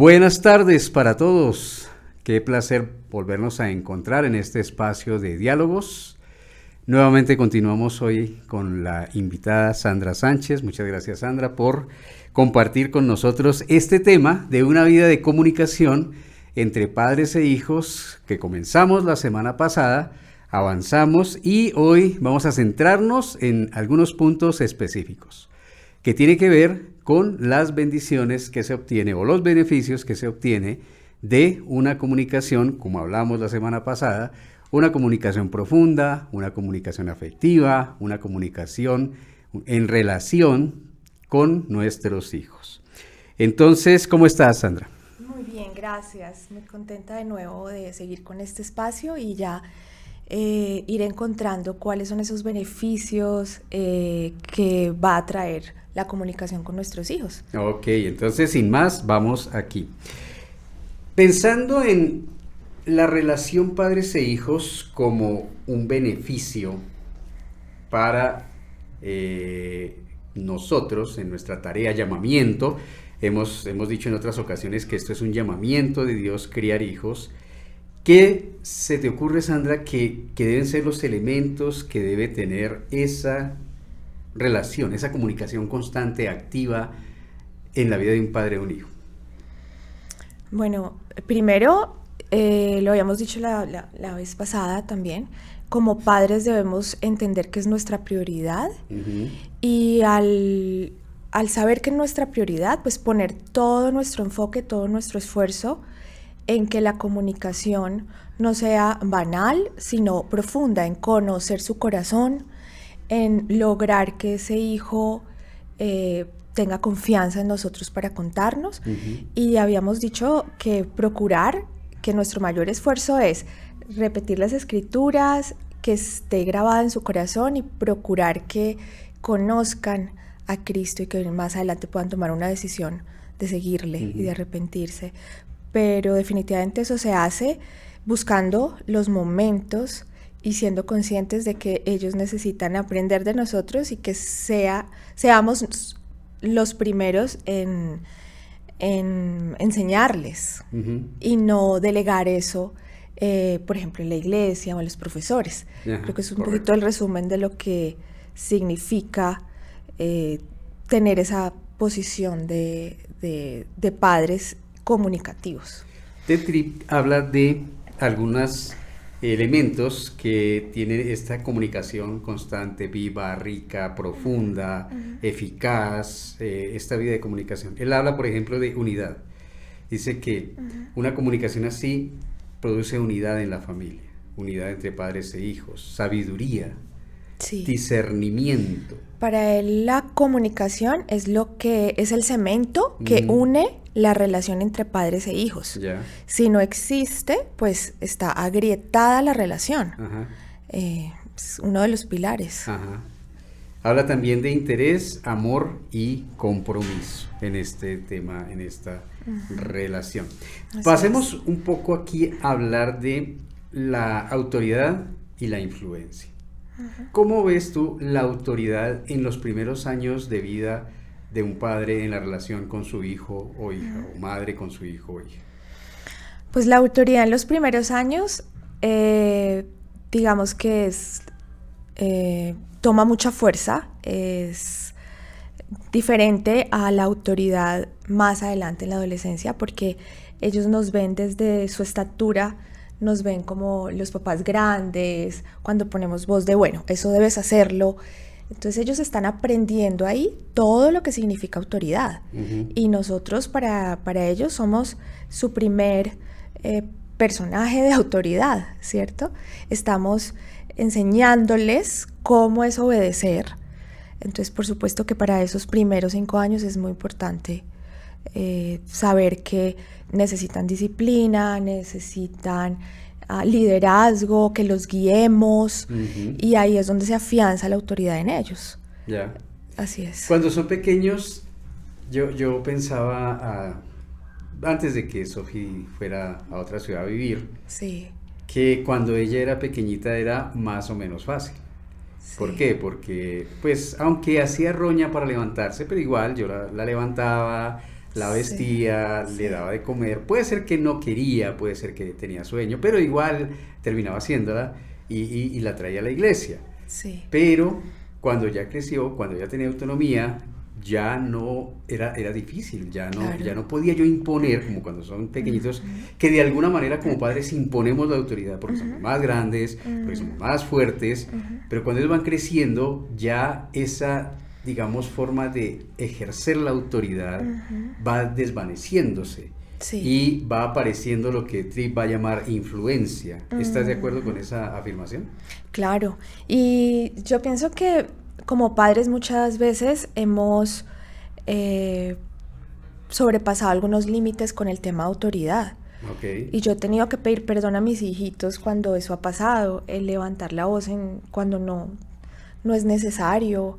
Buenas tardes para todos. Qué placer volvernos a encontrar en este espacio de diálogos. Nuevamente continuamos hoy con la invitada Sandra Sánchez. Muchas gracias, Sandra, por compartir con nosotros este tema de una vida de comunicación entre padres e hijos que comenzamos la semana pasada, avanzamos y hoy vamos a centrarnos en algunos puntos específicos que tiene que ver con las bendiciones que se obtiene o los beneficios que se obtiene de una comunicación, como hablamos la semana pasada, una comunicación profunda, una comunicación afectiva, una comunicación en relación con nuestros hijos. Entonces, ¿cómo estás, Sandra? Muy bien, gracias. Muy contenta de nuevo de seguir con este espacio y ya ir encontrando cuáles son esos beneficios que va a traer la comunicación con nuestros hijos. Ok, entonces sin más, vamos aquí. Pensando en la relación padres e hijos como un beneficio para nosotros en nuestra tarea, llamamiento, hemos dicho en otras ocasiones que esto es un llamamiento de Dios, criar hijos. ¿Qué se te ocurre, Sandra, que deben ser los elementos que debe tener esa relación, esa comunicación constante, activa en la vida de un padre o un hijo? Bueno, primero, lo habíamos dicho la vez pasada también, como padres debemos entender que es nuestra prioridad y al saber que es nuestra prioridad, pues poner todo nuestro enfoque, todo nuestro esfuerzo en que la comunicación no sea banal, sino profunda, en conocer su corazón, en lograr que ese hijo tenga confianza en nosotros para contarnos. Y habíamos dicho que procurar que nuestro mayor esfuerzo es repetir las escrituras, que esté grabada en su corazón y procurar que conozcan a Cristo y que más adelante puedan tomar una decisión de seguirle y de arrepentirse. Pero definitivamente eso se hace buscando los momentos y siendo conscientes de que ellos necesitan aprender de nosotros y que seamos los primeros en enseñarles y no delegar eso, por ejemplo, en la iglesia o en los profesores. Ajá, creo que es un correcto. poquito el resumen de lo que significa tener esa posición de padres comunicativos. TED habla de algunos elementos que tienen esta comunicación constante, viva, rica, profunda, eficaz, esta vida de comunicación. Él habla, por ejemplo, de unidad. Dice que una comunicación así produce unidad en la familia, unidad entre padres e hijos, sabiduría, Sí. discernimiento. Para él la comunicación es lo que es el cemento que une la relación entre padres e hijos. Ya. Si no existe, pues está agrietada la relación. Ajá. Es uno de los pilares. Ajá. Habla también de interés, amor y compromiso en este tema, en esta relación. Así Pasemos es. un poco aquí a hablar de la autoridad y la influencia. ¿Cómo ves tú la autoridad en los primeros años de vida de un padre en la relación con su hijo o hija, o madre con su hijo o hija? Pues la autoridad en los primeros años, digamos que toma mucha fuerza, es diferente a la autoridad más adelante en la adolescencia, porque ellos nos ven desde su estatura, nos ven como los papás grandes, cuando ponemos voz de, bueno, eso debes hacerlo. Entonces ellos están aprendiendo ahí todo lo que significa autoridad. Y nosotros para ellos somos su primer personaje de autoridad, ¿cierto? Estamos enseñándoles cómo es obedecer. Entonces, por supuesto que para esos primeros 5 años es muy importante saber que necesitan disciplina, necesitan liderazgo, que los guiemos, y ahí es donde se afianza la autoridad en ellos. Ya. Así es. Cuando son pequeños, yo pensaba, antes de que Sofi fuera a otra ciudad a vivir, Sí. que cuando ella era pequeñita era más o menos fácil. ¿Por Sí. qué? Porque, pues, aunque hacía roña para levantarse, pero igual yo la levantaba, la Sí, vestía, le sí, daba de comer. Puede ser que no quería, puede ser que tenía sueño, pero igual terminaba haciéndola y la traía a la iglesia. sí, Pero cuando ya creció, cuando ya tenía autonomía, ya no era difícil, ya claro. no podía yo imponer, como cuando son pequeñitos, Ujú, que de alguna manera como padres imponemos la autoridad porque ujú, somos más grandes, porque ujú, somos más fuertes, ujú, pero cuando ellos van creciendo, ya esa, digamos, forma de ejercer la autoridad ujú. va desvaneciéndose Sí. y va apareciendo lo que Tripp va a llamar influencia. ¿Estás de acuerdo con Ujú. esa afirmación? Claro, y yo pienso que como padres muchas veces hemos eh, sobrepasado algunos límites con el tema de autoridad. Ok. Y yo he tenido que pedir perdón a mis hijitos cuando eso ha pasado, el levantar la voz cuando no es necesario.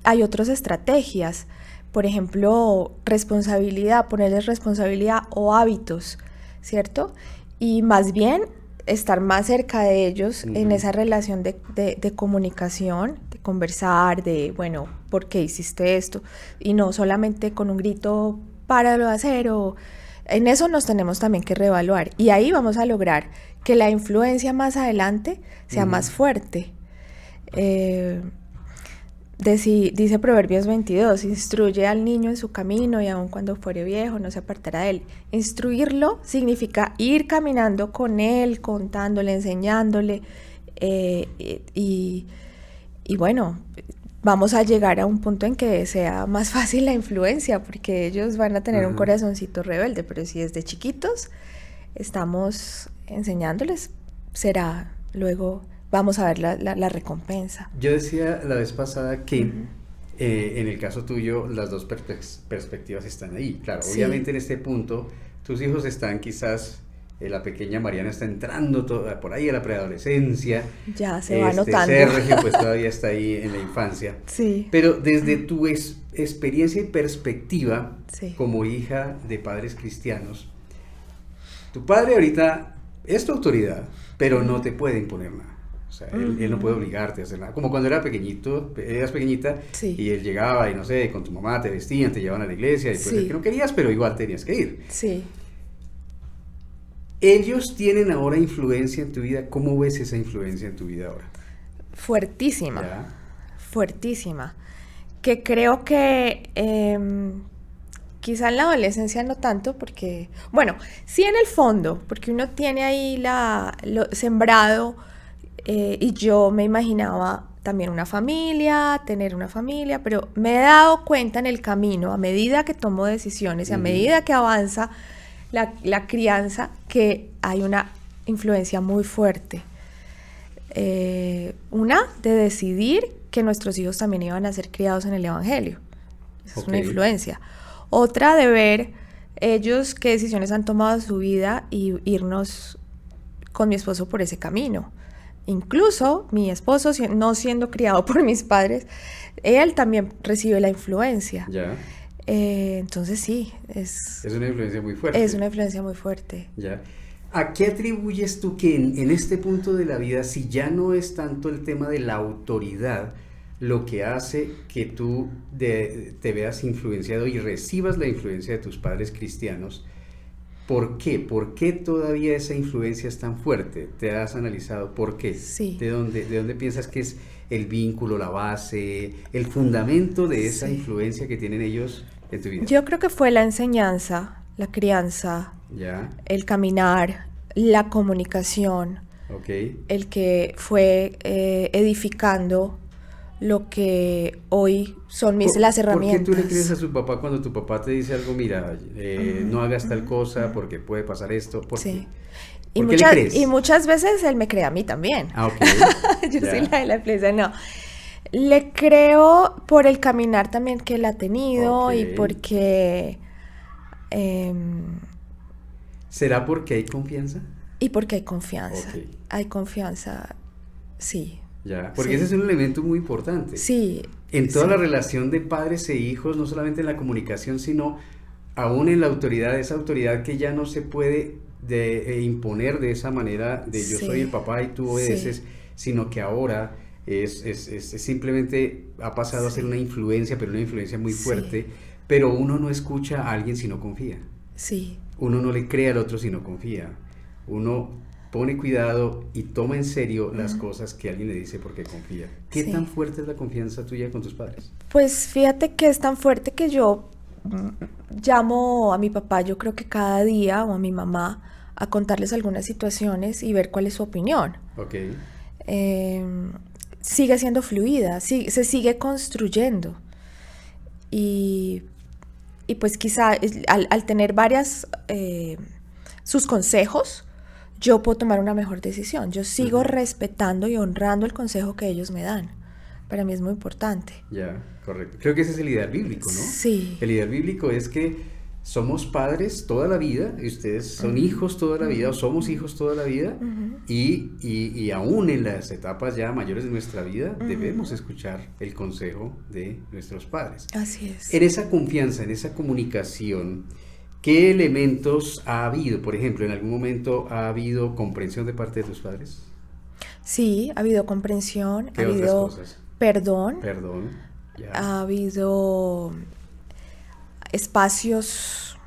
Hay otras estrategias, por ejemplo, responsabilidad, ponerles responsabilidad o hábitos, ¿cierto? Y más bien estar más cerca de ellos en Ujú. esa relación de comunicación, de conversar, de, bueno, ¿por qué hiciste esto? Y no solamente con un grito, páralo de hacer o... En eso nos tenemos también que reevaluar y ahí vamos a lograr que la influencia más adelante sea Ujú. más fuerte. Eh, dice Proverbios 22, instruye al niño en su camino y aun cuando fuere viejo no se apartará de él. Instruirlo significa ir caminando con él, contándole, enseñándole y, y bueno, vamos a llegar a un punto en que sea más fácil la influencia porque ellos van a tener un Ajá. corazoncito rebelde, pero si desde chiquitos estamos enseñándoles, será luego vamos a ver la recompensa. Yo decía la vez pasada que Ujú. en el caso tuyo las dos perspectivas están ahí. Claro, Sí, obviamente en este punto tus hijos están quizás, la pequeña Mariana está entrando por ahí a la preadolescencia, ya se va notando. Sergio pues todavía está ahí en la infancia, Sí, pero desde tu experiencia y perspectiva sí. como hija de padres cristianos, tu padre ahorita es tu autoridad, pero no Ujú, te puede imponer nada. O sea, él no puede ujú. obligarte a hacer nada. Como cuando era pequeñito, eras pequeñita Sí, y él llegaba y no sé, con tu mamá te vestían, te llevaban a la iglesia y puede ser que sí, no querías, pero igual tenías que ir. sí. Ellos tienen ahora influencia en tu vida. ¿Cómo ves esa influencia en tu vida ahora? Fuertísima, ¿Ya? fuertísima. Que creo que quizá en la adolescencia no tanto, porque, bueno, sí en el fondo, porque uno tiene ahí lo sembrado y yo me imaginaba también una familia, tener una familia, pero me he dado cuenta en el camino, a medida que tomo decisiones y a Ujú. medida que avanza la crianza, que hay una influencia muy fuerte. Una, de decidir que nuestros hijos también iban a ser criados en el Evangelio. Esa es Ok. una influencia. Otra, de ver ellos qué decisiones han tomado en su vida y irnos con mi esposo por ese camino. Incluso mi esposo, no siendo criado por mis padres, él también recibe la influencia. Ya. Entonces sí, Es una influencia muy es fuerte. una influencia muy fuerte. ¿Ya? ¿A qué atribuyes tú que en este punto de la vida, si ya no es tanto el tema de la autoridad, lo que hace que tú te veas influenciado y recibas la influencia de tus padres cristianos? ¿Por qué? ¿Por qué todavía esa influencia es tan fuerte? ¿Te has analizado por qué? Sí, De dónde piensas que es el vínculo, la base, el fundamento de esa sí. influencia que tienen ellos en tu vida? Yo creo que fue la enseñanza, la crianza, ¿Ya? el caminar, la comunicación, ¿Ok? el que fue edificando lo que hoy son las ¿Por qué tú le crees a herramientas. su papá cuando tu papá te dice algo, mira, no hagas tal cosa porque puede pasar esto? ¿Por qué? Sí. ¿Por qué le Y crees? muchas veces él me cree a mí también. Ah, ok, Yo soy ya, la de la influencia, no. Le creo por el caminar también que él ha ok. tenido y em, Porque hay confianza? porque hay Ok, confianza. Hay confianza, sí, ya, porque ese sí, es un elemento muy importante. sí, En toda la sí, relación de padres e hijos, no solamente en la comunicación, sino aún en la autoridad, esa autoridad que ya no se puede imponer de esa manera de yo soy el sí, papá y tú sí, obedeces, sino que ahora es simplemente ha pasado a ser sí, una influencia, pero una influencia muy sí, fuerte, pero uno no escucha a alguien si no confía. Sí. Uno no le cree al otro si no confía. Uno pone cuidado y toma en serio las cosas que alguien le dice porque confía. ¿Qué Sí. tan fuerte es la confianza tuya con tus padres? Pues fíjate que es tan fuerte que yo llamo a mi papá, yo creo que cada día, o a mi mamá, a contarles algunas situaciones y ver cuál es su opinión. Ok. Eh, Sigue siendo fluida, se sigue construyendo. Y, y pues quizá al tener varias, sus consejos, yo puedo tomar una mejor decisión. Yo sigo respetando y honrando el consejo que ellos me dan. Para mí es muy importante. Ya, correcto. Creo que ese es el ideal bíblico, ¿no? Sí. El ideal bíblico es que somos padres toda la vida, y ustedes son hijos toda la vida, o somos hijos toda la vida, y aún en las etapas ya mayores de nuestra vida, debemos escuchar el consejo de nuestros padres. Así es. En esa confianza, en esa comunicación, ¿qué elementos ha habido? Por ejemplo, ¿en algún momento ha habido comprensión de parte de tus padres? Sí, ha habido comprensión, ¿Qué ha otras habido cosas? perdón, Perdón. Ya. ha habido espacios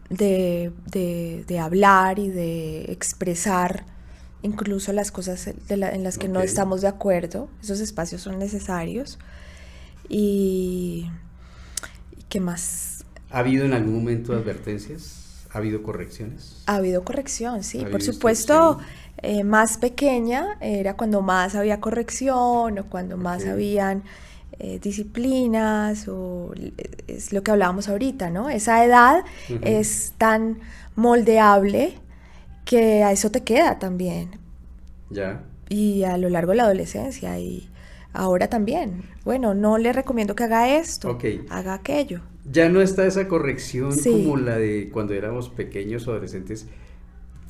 de hablar y de expresar incluso las cosas en las que no Ok. estamos de acuerdo. Esos espacios son necesarios. ¿Y qué más? ¿Ha habido en algún momento advertencias? ¿Ha habido correcciones? Ha habido corrección, sí, Ha por habido supuesto. instrucción. Más pequeña era cuando más había corrección o cuando más Ok. habían disciplinas, es lo que hablábamos ahorita, ¿no? Esa edad es tan moldeable que a eso te queda también. Ya. Y a lo largo de la adolescencia y ahora también. Bueno, no le recomiendo que haga esto, Ok. haga aquello. Ya no está esa corrección Sí. como la de cuando éramos pequeños o adolescentes.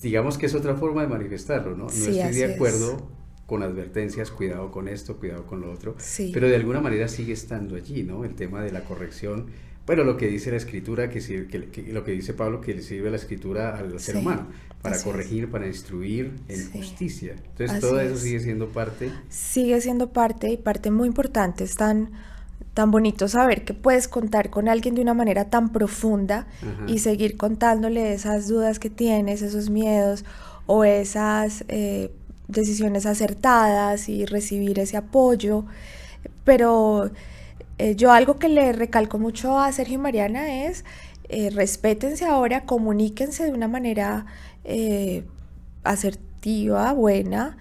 Digamos que es otra forma de manifestarlo, ¿no? No Sí, estoy así de es. acuerdo con advertencias, cuidado con esto, cuidado con lo otro, Sí. pero de alguna manera sigue estando allí, ¿no? El tema de la corrección, bueno, lo que dice la Escritura, lo que dice Pablo, que le sirve a la Escritura al ser Sí, humano, para así es. corregir, para instruir en Sí. justicia. Entonces Así todo eso es. sigue siendo parte. Sigue siendo parte y parte muy importante. Es tan bonito saber que puedes contar con alguien de una manera tan profunda Ajá. y seguir contándole esas dudas que tienes, esos miedos o esas decisiones acertadas y recibir ese apoyo. Pero yo algo que le recalco mucho a Sergio y Mariana es respétense ahora, comuníquense de una manera asertiva, buena,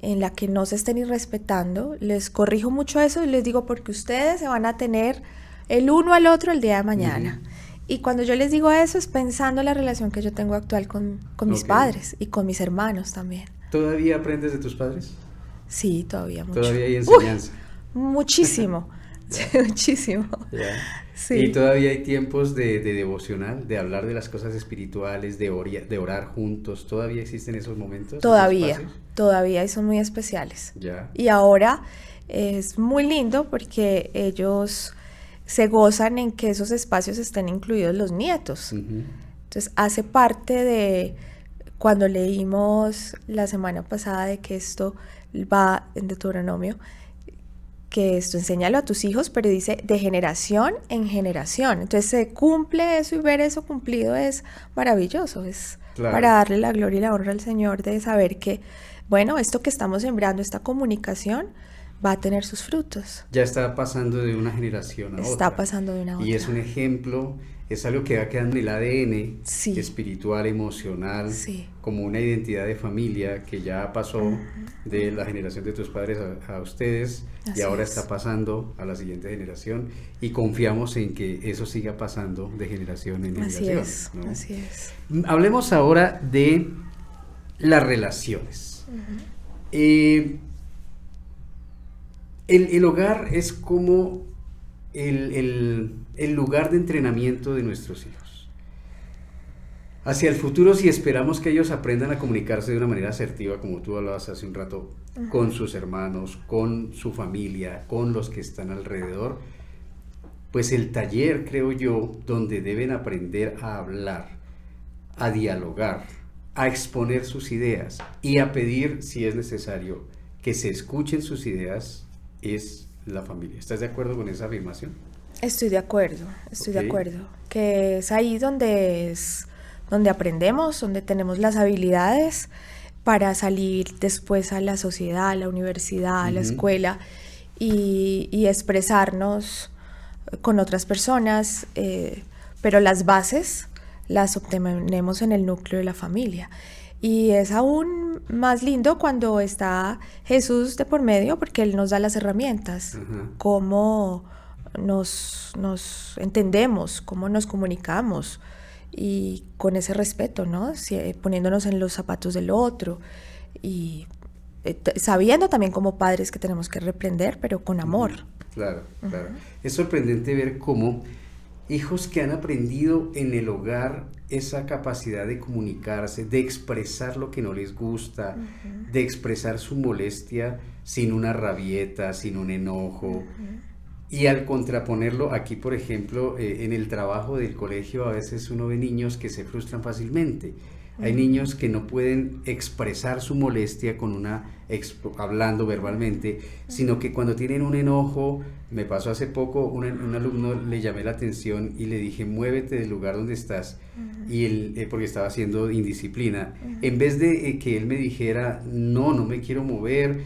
en la que no se estén irrespetando. Les corrijo mucho eso y les digo porque ustedes se van a tener el uno al otro el día de mañana. Y cuando yo les digo eso es pensando en la relación que yo tengo actual con mis Ok. padres y con mis hermanos también. ¿Todavía aprendes de tus padres? Sí, todavía mucho. Todavía hay enseñanza. Muchísimo, sí, muchísimo. Ya. Sí. Y todavía hay tiempos de devocional, de hablar de las cosas espirituales, de orar juntos. ¿Todavía existen esos momentos? esos Todavía, espacios? todavía y son muy especiales. Ya. Y ahora es muy lindo porque ellos se gozan en que esos espacios estén incluidos los nietos. Ujú. Entonces hace parte de cuando leímos la semana pasada de que esto va en Deuteronomio, que esto enséñalo a tus hijos, pero dice de generación en generación. Entonces se cumple eso y ver eso cumplido es maravilloso. Es Claro. para darle la gloria y la honra al Señor de saber que, bueno, esto que estamos sembrando, esta comunicación, va a tener sus frutos. Ya está pasando de una generación a otra. Está pasando de una a otra. Y es un ejemplo, es algo que va quedando en el ADN Sí. espiritual, emocional, Sí. como una identidad de familia que ya pasó de la generación de tus padres a ustedes Así y ahora es. está pasando a la siguiente generación y confiamos en que eso siga pasando de generación en Así generación. es, ¿no? así es. Hablemos ahora de las relaciones. El hogar es como el lugar de entrenamiento de nuestros hijos. Hacia el futuro, si esperamos que ellos aprendan a comunicarse de una manera asertiva, como tú hablabas hace un rato, con sus hermanos, con su familia, con los que están alrededor, pues el taller, creo yo, donde deben aprender a hablar, a dialogar, a exponer sus ideas y a pedir, si es necesario, que se escuchen sus ideas, es la familia. ¿Estás de acuerdo con esa afirmación? Estoy de acuerdo, de acuerdo. Que es ahí donde aprendemos, donde tenemos las habilidades para salir después a la sociedad, a la universidad, a la escuela y expresarnos con otras personas, pero las bases las obtenemos en el núcleo de la familia. Y es aún más lindo cuando está Jesús de por medio, porque Él nos da las herramientas, cómo nos entendemos, cómo nos comunicamos, y con ese respeto, ¿no? Poniéndonos en los zapatos del otro y sabiendo también como padres que tenemos que reprender, pero con amor. Claro, claro. Es sorprendente ver cómo hijos que han aprendido en el hogar esa capacidad de comunicarse, de expresar lo que no les gusta, de expresar su molestia sin una rabieta, sin un enojo. Y al contraponerlo, aquí por ejemplo, en el trabajo del colegio a veces uno ve niños que se frustran fácilmente. Hay niños que no pueden expresar su molestia hablando verbalmente, sino que cuando tienen un enojo, me pasó hace poco, un alumno le llamé la atención y le dije, muévete del lugar donde estás, y él, porque estaba haciendo indisciplina. En vez de que él me dijera, no me quiero mover,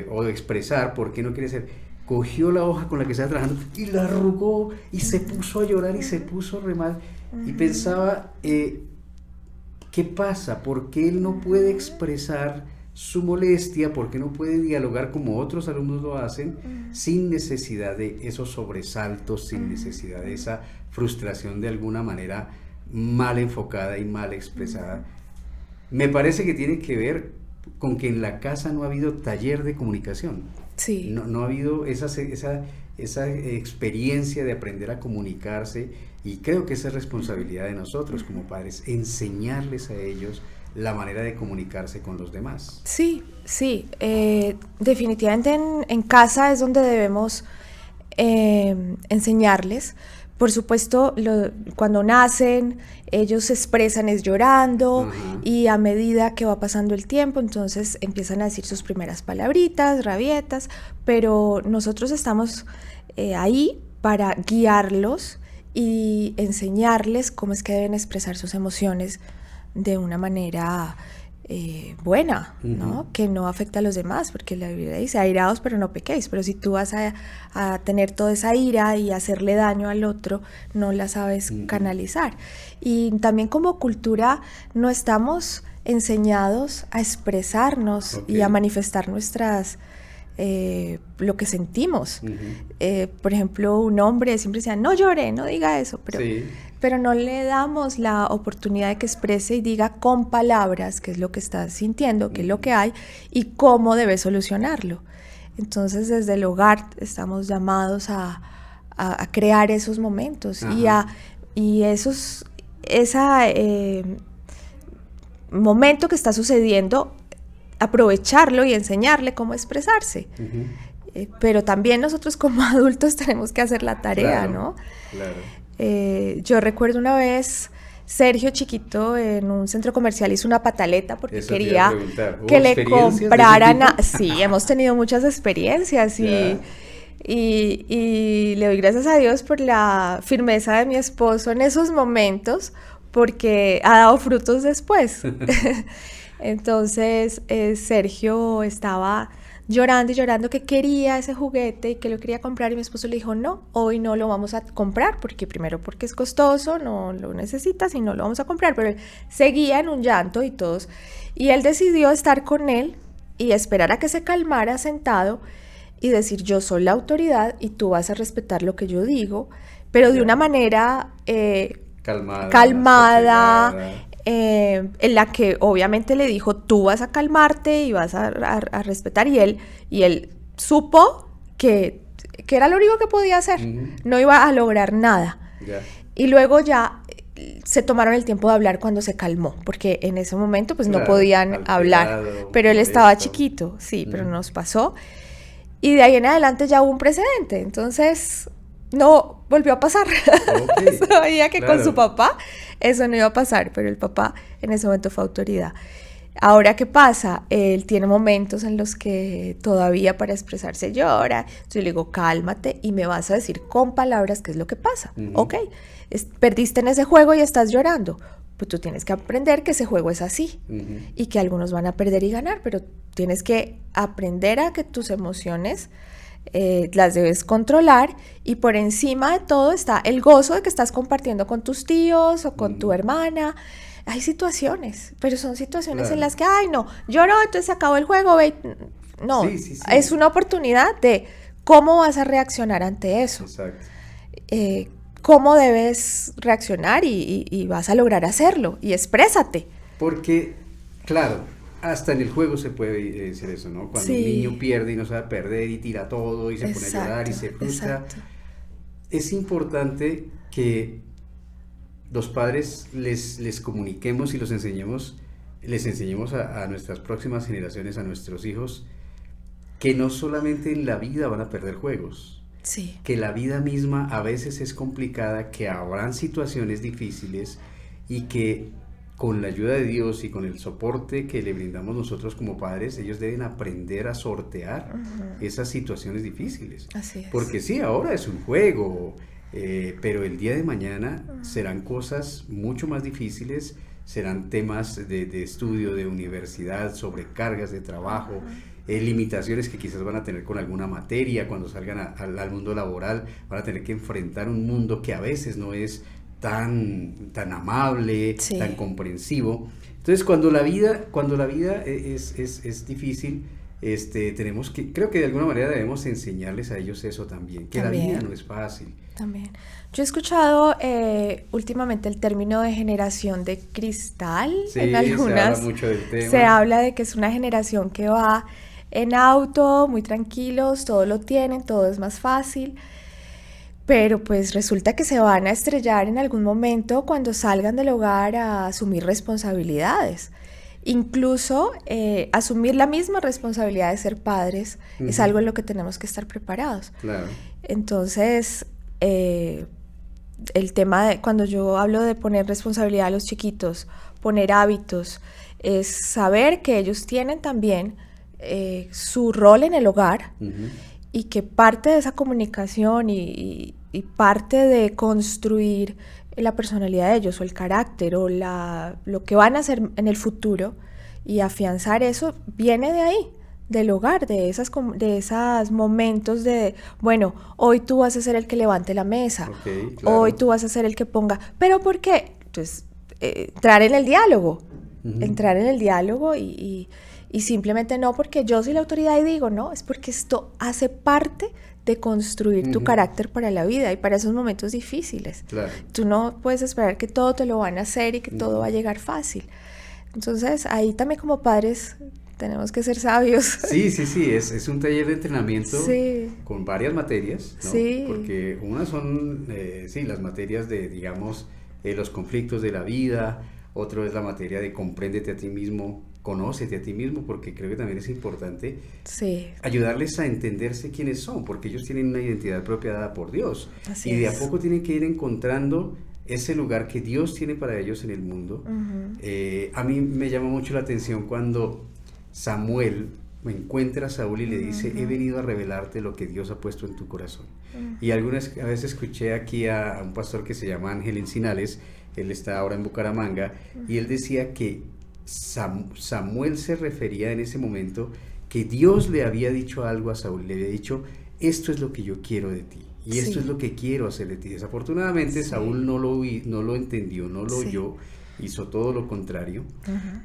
o expresar por qué no quiere ser, cogió la hoja con la que estaba trabajando y la arrugó y se puso a llorar y se puso re mal. Y pensaba, ¿qué pasa? ¿Por qué él no puede expresar su molestia? ¿Por qué no puede dialogar como otros alumnos lo hacen sin necesidad de esos sobresaltos, sin necesidad de esa frustración de alguna manera mal enfocada y mal expresada? Me parece que tiene que ver con que en la casa no ha habido taller de comunicación. Sí. No ha habido esa experiencia de aprender a comunicarse, y creo que esa es responsabilidad de nosotros como padres, enseñarles a ellos la manera de comunicarse con los demás. Sí, definitivamente en casa es donde debemos enseñarles. Por supuesto, cuando nacen, ellos se expresan llorando, y a medida que va pasando el tiempo, entonces empiezan a decir sus primeras palabritas, rabietas, pero nosotros estamos ahí para guiarlos y enseñarles cómo es que deben expresar sus emociones de una manera buena, ¿no? Que no afecta a los demás, porque la Biblia dice, airaos pero no pequéis, pero si tú vas a tener toda esa ira y hacerle daño al otro, no la sabes canalizar. Y también como cultura no estamos enseñados a expresarnos y a manifestar lo que sentimos. Por ejemplo, un hombre siempre decía, no llore, no diga eso, pero no le damos la oportunidad de que exprese y diga con palabras qué es lo que está sintiendo, qué es lo que hay y cómo debe solucionarlo. Entonces, desde el hogar estamos llamados a crear esos momentos y ese momento que está sucediendo, aprovecharlo y enseñarle cómo expresarse. Pero también nosotros como adultos tenemos que hacer la tarea, ¿no? Claro. Yo recuerdo una vez Sergio chiquito en un centro comercial hizo una pataleta porque eso quería que le compraran. Sí, hemos tenido muchas experiencias y le doy gracias a Dios por la firmeza de mi esposo en esos momentos, porque ha dado frutos después. Entonces Sergio estaba llorando y llorando que quería ese juguete y que lo quería comprar, y mi esposo le dijo, no, hoy no lo vamos a comprar, porque es costoso, no lo necesitas y no lo vamos a comprar. Pero él seguía en un llanto y él decidió estar con él y esperar a que se calmara sentado y decir, yo soy la autoridad y tú vas a respetar lo que yo digo, pero de una manera calmada, en la que obviamente le dijo, tú vas a calmarte y vas a respetar, y él supo que era lo único que podía hacer, no iba a lograr nada. Y luego ya se tomaron el tiempo de hablar cuando se calmó, porque en ese momento pues no podían hablar, pero él estaba chiquito, pero nos pasó, y de ahí en adelante ya hubo un precedente, entonces no volvió a pasar. Sabía que con su papá eso no iba a pasar, pero el papá en ese momento fue autoridad. Ahora, ¿qué pasa? Él tiene momentos en los que todavía para expresarse llora. Entonces yo le digo, cálmate y me vas a decir con palabras qué es lo que pasa. Ok, perdiste en ese juego y estás llorando. Pues tú tienes que aprender que ese juego es así y que algunos van a perder y ganar, pero tienes que aprender a que tus emociones las debes controlar, y por encima de todo está el gozo de que estás compartiendo con tus tíos o con tu hermana. Hay situaciones, pero son situaciones en las que, ay, no, lloró, entonces se acabó el juego, ve. No, Sí. es una oportunidad de cómo vas a reaccionar ante eso. Exacto. Cómo debes reaccionar y vas a lograr hacerlo, y exprésate. Porque, claro, hasta en el juego se puede decir eso, ¿no? Cuando un niño pierde y no sabe perder y tira todo y se pone a llorar y se frustra. Es importante que los padres les comuniquemos y les enseñemos a nuestras próximas generaciones, a nuestros hijos, que no solamente en la vida van a perder juegos, que la vida misma a veces es complicada, que habrán situaciones difíciles y que con la ayuda de Dios y con el soporte que le brindamos nosotros como padres, ellos deben aprender a sortear esas situaciones difíciles. Así es. Porque sí, ahora es un juego, pero el día de mañana serán cosas mucho más difíciles, serán temas de estudio, de universidad, sobrecargas de trabajo, limitaciones que quizás van a tener con alguna materia cuando salgan al mundo laboral, van a tener que enfrentar un mundo que a veces no es tan amable, tan comprensivo. Entonces, cuando la vida es difícil, creo que de alguna manera debemos enseñarles a ellos eso también, que la vida no es fácil. También. Yo he escuchado últimamente el término de generación de cristal. En algunas se habla mucho del tema. Se habla de que es una generación que va en auto, muy tranquilos, todo lo tienen, todo es más fácil. Pero pues resulta que se van a estrellar en algún momento cuando salgan del hogar a asumir responsabilidades. Incluso asumir la misma responsabilidad de ser padres es algo en lo que tenemos que estar preparados. Claro. Entonces, el tema de cuando yo hablo de poner responsabilidad a los chiquitos, poner hábitos, es saber que ellos tienen también su rol en el hogar. Y que parte de esa comunicación y parte de construir la personalidad de ellos o el carácter o lo que van a hacer en el futuro y afianzar eso viene de ahí, del hogar, de esos momentos de, bueno, hoy tú vas a ser el que levante la mesa, claro. Hoy tú vas a ser el que ponga, ¿pero por qué? Entonces, entrar en el diálogo y simplemente no porque yo soy la autoridad y digo, no, es porque esto hace parte de construir tu carácter para la vida y para esos momentos difíciles. Claro. Tú no puedes esperar que todo te lo van a hacer y que todo va a llegar fácil. Entonces, ahí también como padres tenemos que ser sabios. Sí, es un taller de entrenamiento con varias materias, ¿no? Porque unas son, las materias de, digamos, los conflictos de la vida, otro es la materia de compréndete a ti mismo, conócete a ti mismo, porque creo que también es importante ayudarles a entenderse quiénes son, porque ellos tienen una identidad propia dada por Dios. Así y de a poco tienen que ir encontrando ese lugar que Dios tiene para ellos en el mundo. A mí me llama mucho la atención cuando Samuel encuentra a Saúl y le dice, he venido a revelarte lo que Dios ha puesto en tu corazón. Y a veces escuché aquí a un pastor que se llama Ángel Encinales, él está ahora en Bucaramanga, y él decía que Samuel se refería en ese momento que Dios le había dicho algo a Saúl, le había dicho, esto es lo que yo quiero de ti, y esto es lo que quiero hacer de ti. Desafortunadamente Saúl no lo entendió, no lo oyó, hizo todo lo contrario,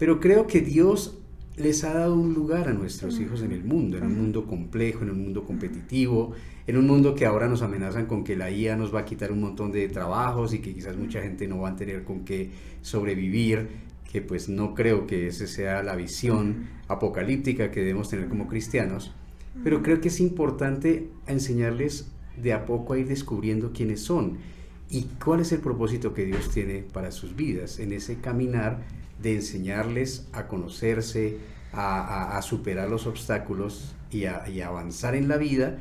pero creo que Dios les ha dado un lugar a nuestros hijos en el mundo, en un mundo complejo, en un mundo competitivo, en un mundo que ahora nos amenazan con que la IA nos va a quitar un montón de trabajos y que quizás mucha gente no va a tener con qué sobrevivir, que pues no creo que esa sea la visión apocalíptica que debemos tener como cristianos, pero creo que es importante enseñarles de a poco a ir descubriendo quiénes son y cuál es el propósito que Dios tiene para sus vidas, en ese caminar de enseñarles a conocerse, a superar los obstáculos y a avanzar en la vida,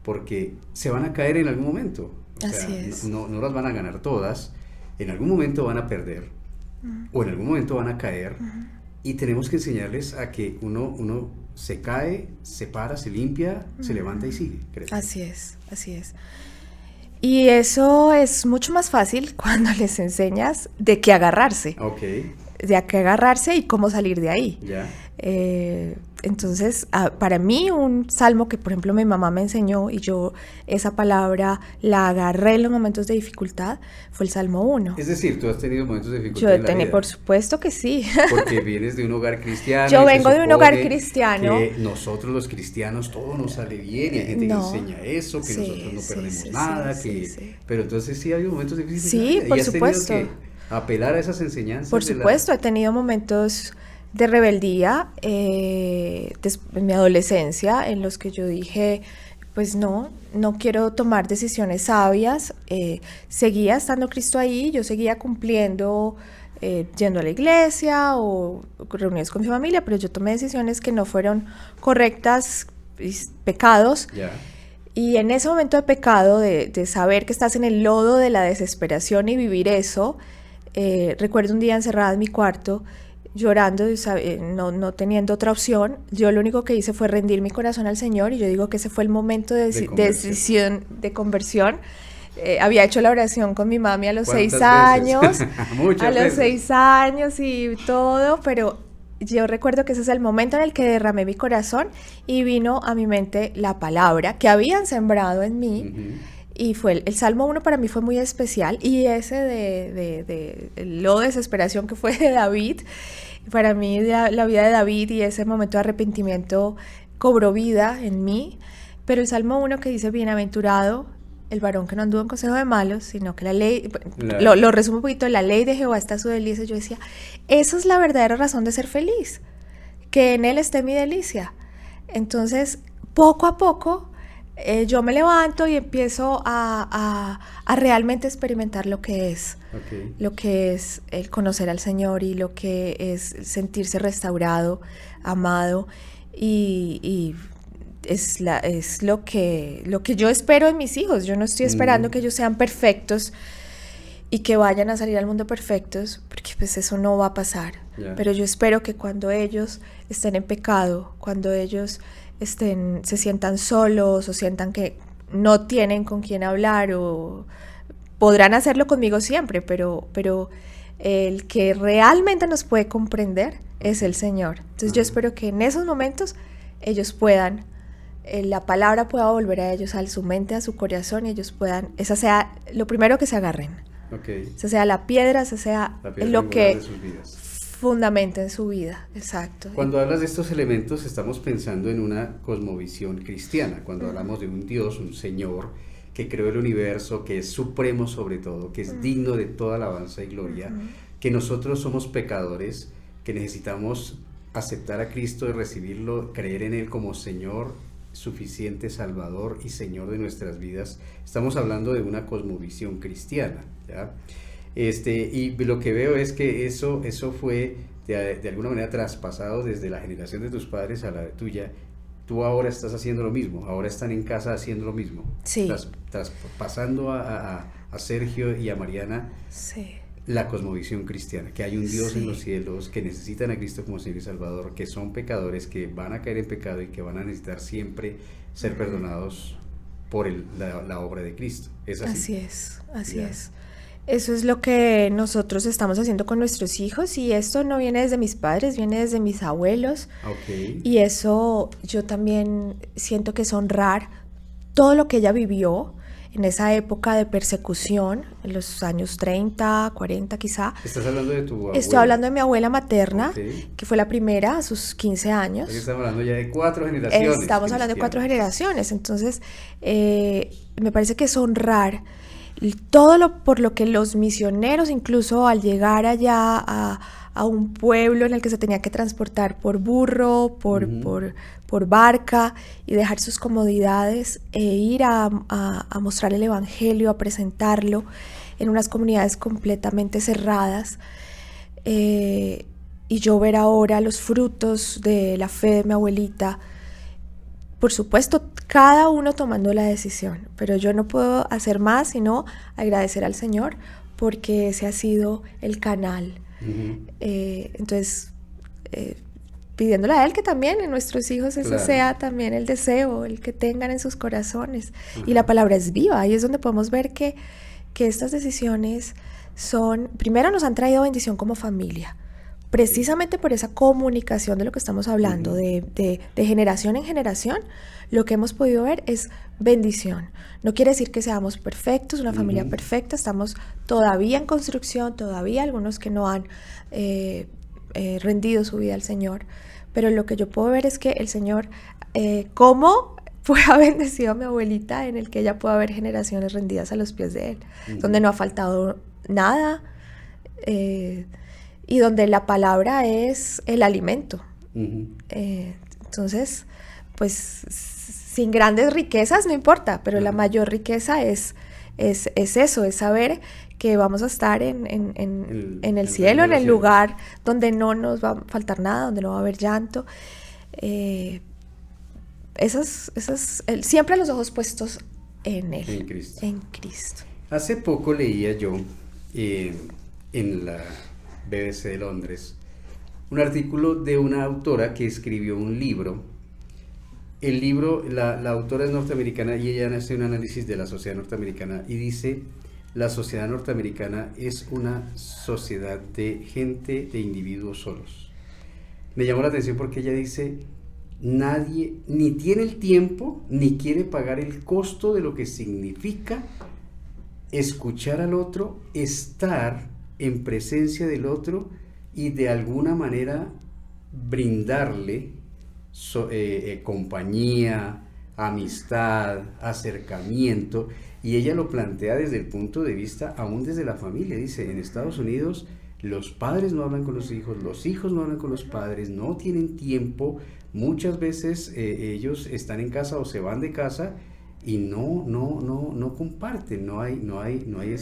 porque se van a caer en algún momento. Así es. No las van a ganar todas, en algún momento van a perder, o en algún momento van a caer, y tenemos que enseñarles a que uno se cae, se para, se limpia, se levanta y sigue, creo. Así es, así es. Y eso es mucho más fácil cuando les enseñas de qué agarrarse. Ok. De a qué agarrarse y cómo salir de ahí. Ya. Entonces, para mí un salmo que, por ejemplo, mi mamá me enseñó y yo esa palabra la agarré en los momentos de dificultad, fue el Salmo 1. Es decir, tú has tenido momentos de dificultad Yo en la vida. Por supuesto que sí. Porque vienes de un hogar cristiano. Yo y se vengo de un hogar supone cristiano. Que nosotros los cristianos todo nos sale bien y hay gente No. que enseña eso, que Sí, nosotros no sí, perdemos sí, nada, sí, que... sí. Pero entonces sí ha habido momentos difíciles. Sí, en la vida, por y has supuesto. tenido que apelar a esas enseñanzas. Por supuesto, he tenido momentos de rebeldía en mi adolescencia en los que yo dije, pues no quiero tomar decisiones sabias. Seguía estando Cristo ahí, yo seguía cumpliendo, yendo a la iglesia o reuniones con mi familia, pero yo tomé decisiones que no fueron correctas, pecados. Ya. Y en ese momento de pecado, de saber que estás en el lodo de la desesperación y vivir eso, recuerdo un día encerrada en mi cuarto, llorando, no teniendo otra opción. Yo lo único que hice fue rendir mi corazón al Señor, y yo digo que ese fue el momento de decisión, de conversión. Había hecho la oración con mi mami a los 6 años, a los 6 años y todo, pero yo recuerdo que ese es el momento en el que derramé mi corazón y vino a mi mente la palabra que habían sembrado en mí. Uh-huh. Y fue el Salmo 1 para mí fue muy especial, y ese de lo desesperación que fue de David, para mí la vida de David y ese momento de arrepentimiento cobró vida en mí. Pero el Salmo 1 que dice, bienaventurado el varón que no anduvo en consejo de malos, sino que la ley, lo resumo un poquito, la ley de Jehová está su delicia. Yo decía, esa es la verdadera razón de ser feliz, que en él esté mi delicia. Entonces, poco a poco, yo me levanto y empiezo a realmente experimentar lo que es, lo que es el conocer al Señor y lo que es sentirse restaurado, amado, y es lo que yo espero en mis hijos. Yo no estoy esperando que ellos sean perfectos y que vayan a salir al mundo perfectos, porque pues eso no va a pasar. Yeah. Pero yo espero que cuando ellos estén en pecado, cuando ellos se sientan solos o sientan que no tienen con quién hablar, o podrán hacerlo conmigo siempre, pero el que realmente nos puede comprender es el Señor. Entonces yo espero que en esos momentos ellos puedan, la palabra pueda volver a ellos, a su mente, a su corazón, y ellos puedan, esa sea lo primero que se agarren. Esa sea la piedra, esa sea lo que fundamenta en su vida. Exacto. Cuando hablas de estos elementos, estamos pensando en una cosmovisión cristiana. Cuando hablamos de un Dios, un Señor que creó el universo, que es supremo sobre todo, que es digno de toda alabanza y gloria, que nosotros somos pecadores, que necesitamos aceptar a Cristo y recibirlo, creer en Él como Señor suficiente, Salvador y Señor de nuestras vidas. Estamos hablando de una cosmovisión cristiana, ¿ya? Y lo que veo es que eso fue de alguna manera traspasado desde la generación de tus padres a la tuya. Tú ahora estás haciendo lo mismo, ahora están en casa haciendo lo mismo. Sí. Traspasando a Sergio y a Mariana, sí, la cosmovisión cristiana, que hay un Dios en los cielos, que necesitan a Cristo como Señor y Salvador, que son pecadores, que van a caer en pecado y que van a necesitar siempre ser perdonados por la obra de Cristo. ¿Es así? Así es. Eso es lo que nosotros estamos haciendo con nuestros hijos, y esto no viene desde mis padres, viene desde mis abuelos. Y eso yo también siento que es honrar todo lo que ella vivió en esa época de persecución, en los años 30, 40 quizá. ¿Estás hablando de tu abuela? Estoy hablando de mi abuela materna, que fue la primera a sus 15 años. Estamos hablando ya de 4 generaciones. Estamos hablando de 4 generaciones, entonces me parece que es honrar todo por lo que los misioneros, incluso al llegar allá a un pueblo en el que se tenía que transportar por burro, por barca, y dejar sus comodidades e ir a mostrar el evangelio, a presentarlo en unas comunidades completamente cerradas, y yo ver ahora los frutos de la fe de mi abuelita. Por supuesto, cada uno tomando la decisión, pero yo no puedo hacer más sino agradecer al Señor, porque ese ha sido el canal. Entonces, pidiéndole a Él que también en nuestros hijos ese Claro. sea también el deseo, el que tengan en sus corazones. Y la palabra es viva, ahí es donde podemos ver que estas decisiones primero nos han traído bendición como familia, precisamente por esa comunicación de lo que estamos hablando, de generación en generación. Lo que hemos podido ver es bendición. No quiere decir que seamos perfectos, una familia perfecta, estamos todavía en construcción, todavía algunos que no han rendido su vida al Señor, pero lo que yo puedo ver es que el Señor, cómo ha bendecido a mi abuelita, en el que ella pueda ver generaciones rendidas a los pies de Él, donde no ha faltado nada, y donde la palabra es el alimento. Entonces, pues sin grandes riquezas no importa, pero la mayor riqueza es eso, es saber que vamos a estar en el cielo, en el lugar donde no nos va a faltar nada, donde no va a haber llanto. Siempre los ojos puestos en Él, en Cristo. Hace poco leía yo en la BBC de Londres un artículo de una autora que escribió un libro. El libro, la autora es norteamericana y ella hace un análisis de la sociedad norteamericana y dice: la sociedad norteamericana es una sociedad de gente, de individuos solos. Me llamó la atención porque ella dice: nadie ni tiene el tiempo ni quiere pagar el costo de lo que significa escuchar al otro, estar en presencia del otro y de alguna manera brindarle compañía, amistad, acercamiento. Y ella lo plantea desde el punto de vista, aún desde la familia. Dice: en Estados Unidos los padres no hablan con los hijos no hablan con los padres, no tienen tiempo, muchas veces ellos están en casa o se van de casa y no comparten, no hay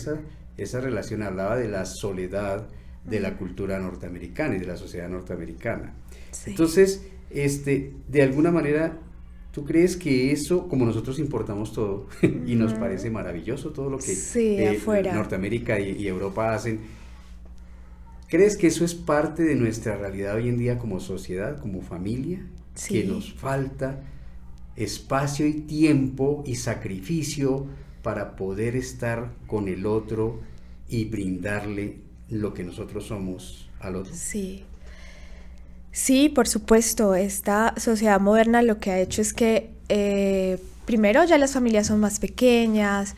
esa relación. Hablaba de la soledad de la cultura norteamericana y de la sociedad norteamericana. Sí. Entonces, de alguna manera, ¿tú crees que eso, como nosotros importamos todo y nos parece maravilloso todo lo que afuera, Norteamérica y Europa hacen, crees que eso es parte de nuestra realidad hoy en día como sociedad, como familia? Sí. Que nos falta espacio y tiempo y sacrificio para poder estar con el otro y brindarle lo que nosotros somos al otro. Sí, por supuesto. Esta sociedad moderna lo que ha hecho es que primero ya las familias son más pequeñas,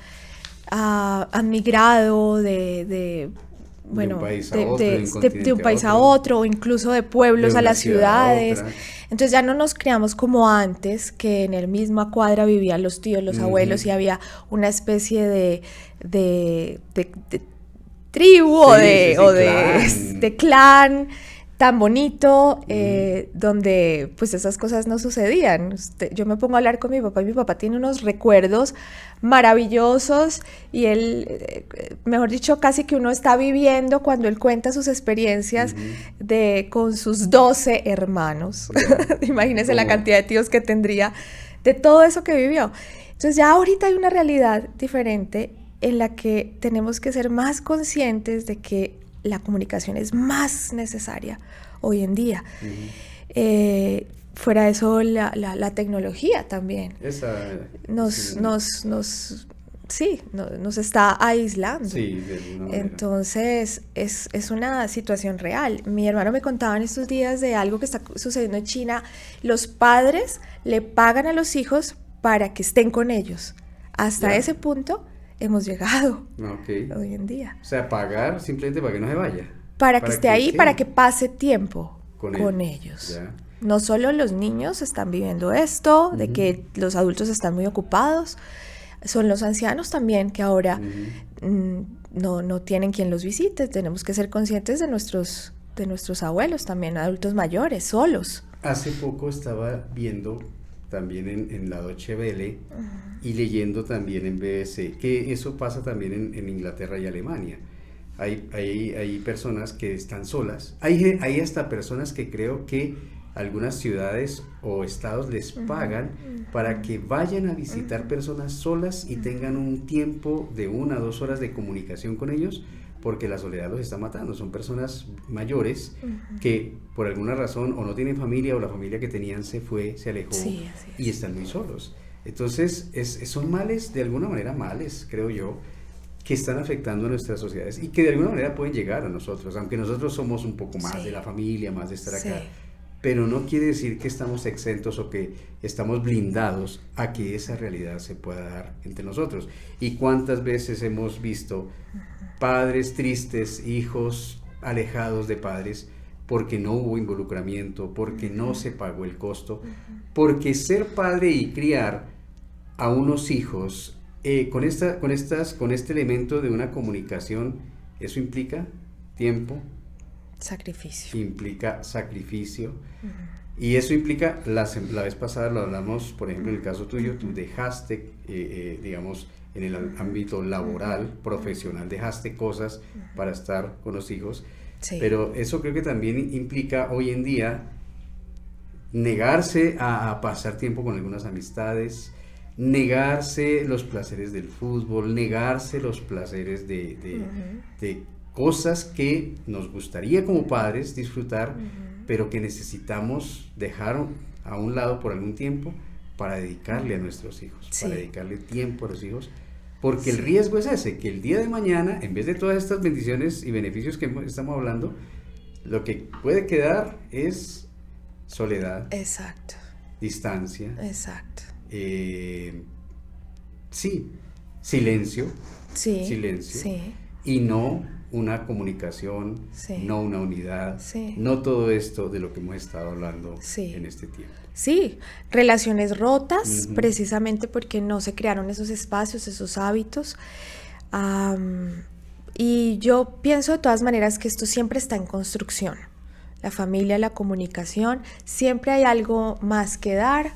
han migrado de un país a otro, o incluso de pueblos a las ciudades. Entonces ya no nos criamos como antes, que en la misma cuadra vivían los tíos, los abuelos, y había una especie de tribu o de clan tan bonito, donde pues esas cosas no sucedían. Yo me pongo a hablar con mi papá y mi papá tiene unos recuerdos maravillosos y él, mejor dicho, casi que uno está viviendo cuando él cuenta sus experiencias con sus 12 hermanos. Imagínense la cantidad de tíos que tendría de todo eso que vivió. Entonces ya ahorita hay una realidad diferente en la que tenemos que ser más conscientes de que la comunicación es más necesaria hoy en día. Fuera de eso, la tecnología también nos está aislando. Sí, de alguna manera. Entonces es una situación real. Mi hermano me contaba en estos días de algo que está sucediendo en China. Los padres le pagan a los hijos para que estén con ellos. Hasta ese punto hemos llegado hoy en día. O sea, pagar simplemente para que no se vaya. Para que esté ahí, para que pase tiempo con ellos. Ya. No solo los niños están viviendo esto, de que los adultos están muy ocupados, son los ancianos también que ahora no tienen quien los visite. Tenemos que ser conscientes de nuestros abuelos también, adultos mayores, solos. Hace poco estaba viendo también en la Deutsche Welle y leyendo también en BBC, que eso pasa también en Inglaterra y Alemania. Hay personas que están solas, hay hasta personas que creo que algunas ciudades o estados les pagan para que vayan a visitar personas solas y tengan un tiempo de 1 a 2 horas de comunicación con ellos porque la soledad los está matando. Son personas mayores que por alguna razón o no tienen familia o la familia que tenían se fue, se alejó y están muy solos. Entonces son males, de alguna manera males, creo yo, que están afectando a nuestras sociedades y que de alguna manera pueden llegar a nosotros, aunque nosotros somos un poco más de la familia, más de estar acá, pero no quiere decir que estamos exentos o que estamos blindados a que esa realidad se pueda dar entre nosotros. ¿Y cuántas veces hemos visto padres tristes, hijos alejados de padres, porque no hubo involucramiento, porque no se pagó el costo, porque ser padre y criar a unos hijos con este elemento de una comunicación, eso implica tiempo, sacrificio, implica sacrificio, y eso implica, la vez pasada lo hablamos, por ejemplo, en el caso tuyo, tú dejaste, digamos, en el ámbito laboral, profesional, dejaste cosas para estar con los hijos, pero eso creo que también implica hoy en día negarse a pasar tiempo con algunas amistades, negarse los placeres del fútbol, negarse los placeres de cosas que nos gustaría como padres disfrutar, pero que necesitamos dejar a un lado por algún tiempo para dedicarle a nuestros hijos, para dedicarle tiempo a los hijos, porque el riesgo es ese, que el día de mañana, en vez de todas estas bendiciones y beneficios que estamos hablando, lo que puede quedar es soledad, distancia, silencio, y no una comunicación, no una unidad, no todo esto de lo que hemos estado hablando en este tiempo. Sí, relaciones rotas, precisamente porque no se crearon esos espacios, esos hábitos. Y yo pienso de todas maneras que esto siempre está en construcción. La familia, la comunicación, siempre hay algo más que dar.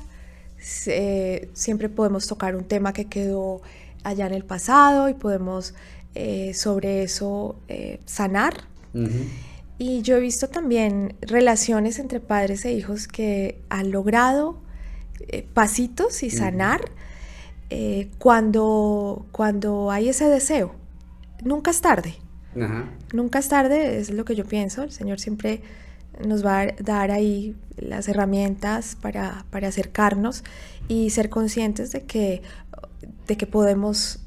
Siempre podemos tocar un tema que quedó allá en el pasado y podemos sobre eso sanar. Y yo he visto también relaciones entre padres e hijos que han logrado pasitos y sanar cuando hay ese deseo. Nunca es tarde. Nunca es tarde, es lo que yo pienso. El Señor siempre nos va a dar ahí las herramientas para acercarnos y ser conscientes de que podemos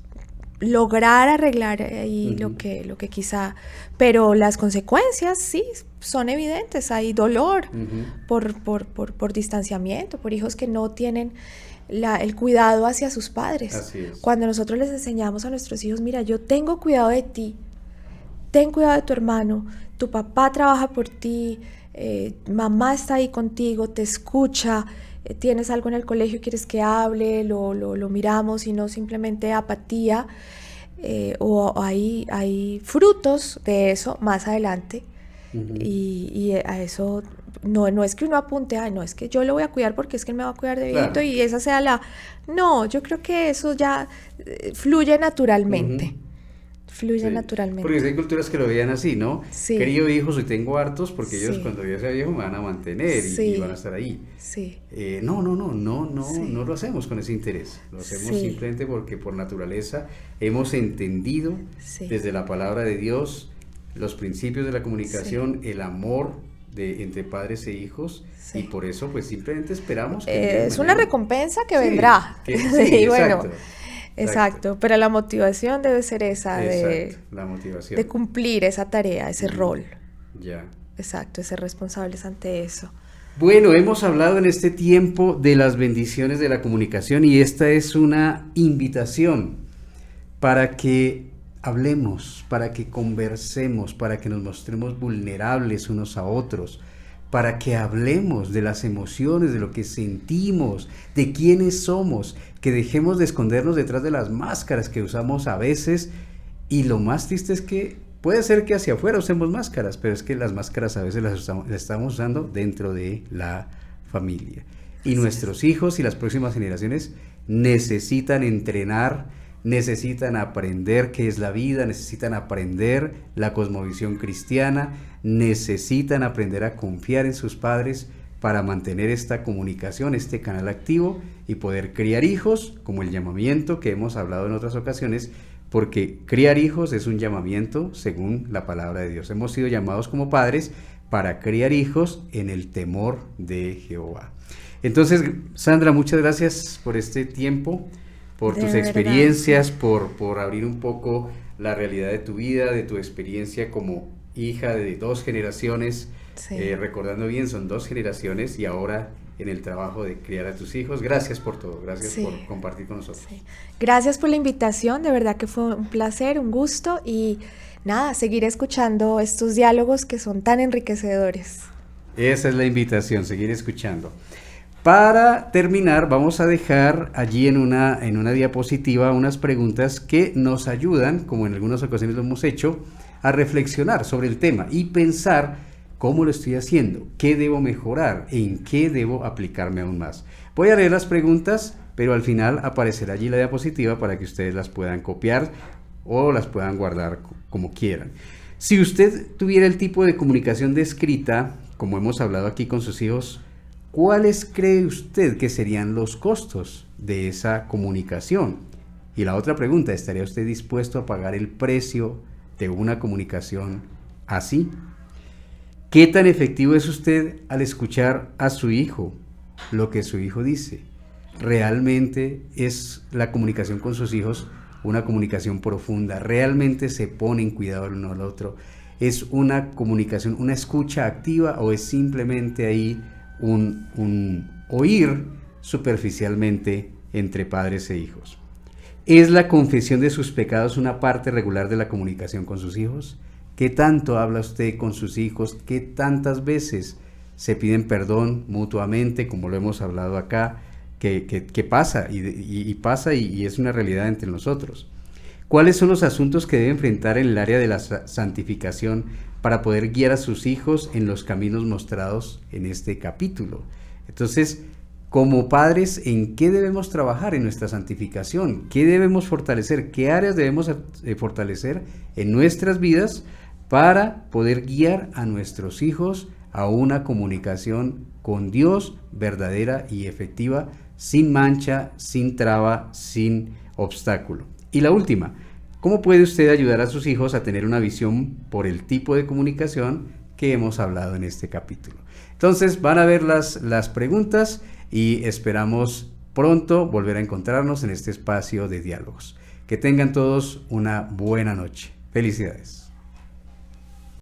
lograr arreglar ahí lo que quizá, pero las consecuencias sí son evidentes. Hay dolor por distanciamiento, por hijos que no tienen el cuidado hacia sus padres. Así es. Cuando nosotros les enseñamos a nuestros hijos, mira, yo tengo cuidado de ti, ten cuidado de tu hermano, tu papá trabaja por ti, mamá está ahí contigo, te escucha, tienes algo en el colegio, quieres que hable, lo miramos y no simplemente apatía, o hay frutos de eso más adelante. Y a eso no es que uno apunte, no es que yo lo voy a cuidar porque es que él me va a cuidar de viejito y esa sea no, yo creo que eso ya fluye naturalmente. Naturalmente. Porque hay culturas que lo veían así, ¿no? Querido hijo, si tengo hartos, porque ellos cuando yo sea viejo me van a mantener y van a estar ahí. No lo hacemos con ese interés. Lo hacemos simplemente porque por naturaleza hemos entendido desde la palabra de Dios los principios de la comunicación, el amor entre padres e hijos, y por eso pues simplemente esperamos que es una recompensa que vendrá. Bueno. Exacto, pero la motivación debe ser esa, la motivación de cumplir esa tarea, ese rol. Ya. Exacto, ser responsables ante eso. Bueno, hemos hablado en este tiempo de las bendiciones de la comunicación y esta es una invitación para que hablemos, para que conversemos, para que nos mostremos vulnerables unos a otros, para que hablemos de las emociones, de lo que sentimos, de quiénes somos, que dejemos de escondernos detrás de las máscaras que usamos a veces, y lo más triste es que puede ser que hacia afuera usemos máscaras, pero es que las máscaras a veces las estamos usando dentro de la familia. Y nuestros hijos y las próximas generaciones necesitan entrenar, necesitan aprender qué es la vida, necesitan aprender la cosmovisión cristiana, necesitan aprender a confiar en sus padres para mantener esta comunicación, este canal activo y poder criar hijos, como el llamamiento que hemos hablado en otras ocasiones, porque criar hijos es un llamamiento según la palabra de Dios. Hemos sido llamados como padres para criar hijos en el temor de Jehová. Entonces, Sandra, muchas gracias por este tiempo, por tus experiencias, por abrir un poco la realidad de tu vida, de tu experiencia como hija de 2 generaciones. Sí. Recordando bien, son 2 generaciones y ahora en el trabajo de criar a tus hijos. Gracias por todo, gracias por compartir con nosotros. Sí. Gracias por la invitación, de verdad que fue un placer, un gusto y nada, seguir escuchando estos diálogos que son tan enriquecedores. Esa es la invitación, seguir escuchando. Para terminar, vamos a dejar allí en una diapositiva unas preguntas que nos ayudan, como en algunas ocasiones lo hemos hecho, a reflexionar sobre el tema y pensar cómo lo estoy haciendo, qué debo mejorar, en qué debo aplicarme aún más. Voy a leer las preguntas, pero al final aparecerá allí la diapositiva para que ustedes las puedan copiar o las puedan guardar como quieran. Si usted tuviera el tipo de comunicación descrita, como hemos hablado aquí con sus hijos, ¿cuáles cree usted que serían los costos de esa comunicación? Y la otra pregunta, ¿estaría usted dispuesto a pagar el precio de una comunicación así? ¿Qué tan efectivo es usted al escuchar a su hijo lo que su hijo dice? ¿Realmente es la comunicación con sus hijos una comunicación profunda? ¿Realmente se pone en cuidado el uno al otro? ¿Es una comunicación, una escucha activa o es simplemente ahí un oír superficialmente entre padres e hijos? ¿Es la confesión de sus pecados una parte regular de la comunicación con sus hijos? ¿Qué tanto habla usted con sus hijos? ¿Qué tantas veces se piden perdón mutuamente, como lo hemos hablado acá? ¿Qué pasa? Y pasa y es una realidad entre nosotros. ¿Cuáles son los asuntos que debe enfrentar en el área de la santificación para poder guiar a sus hijos en los caminos mostrados en este capítulo? Entonces, como padres, ¿en qué debemos trabajar en nuestra santificación? ¿Qué debemos fortalecer? ¿Qué áreas debemos fortalecer en nuestras vidas para poder guiar a nuestros hijos a una comunicación con Dios verdadera y efectiva, sin mancha, sin traba, sin obstáculo? Y la última, ¿cómo puede usted ayudar a sus hijos a tener una visión por el tipo de comunicación que hemos hablado en este capítulo? Entonces van a ver las preguntas y esperamos pronto volver a encontrarnos en este espacio de diálogos. Que tengan todos una buena noche. Felicidades.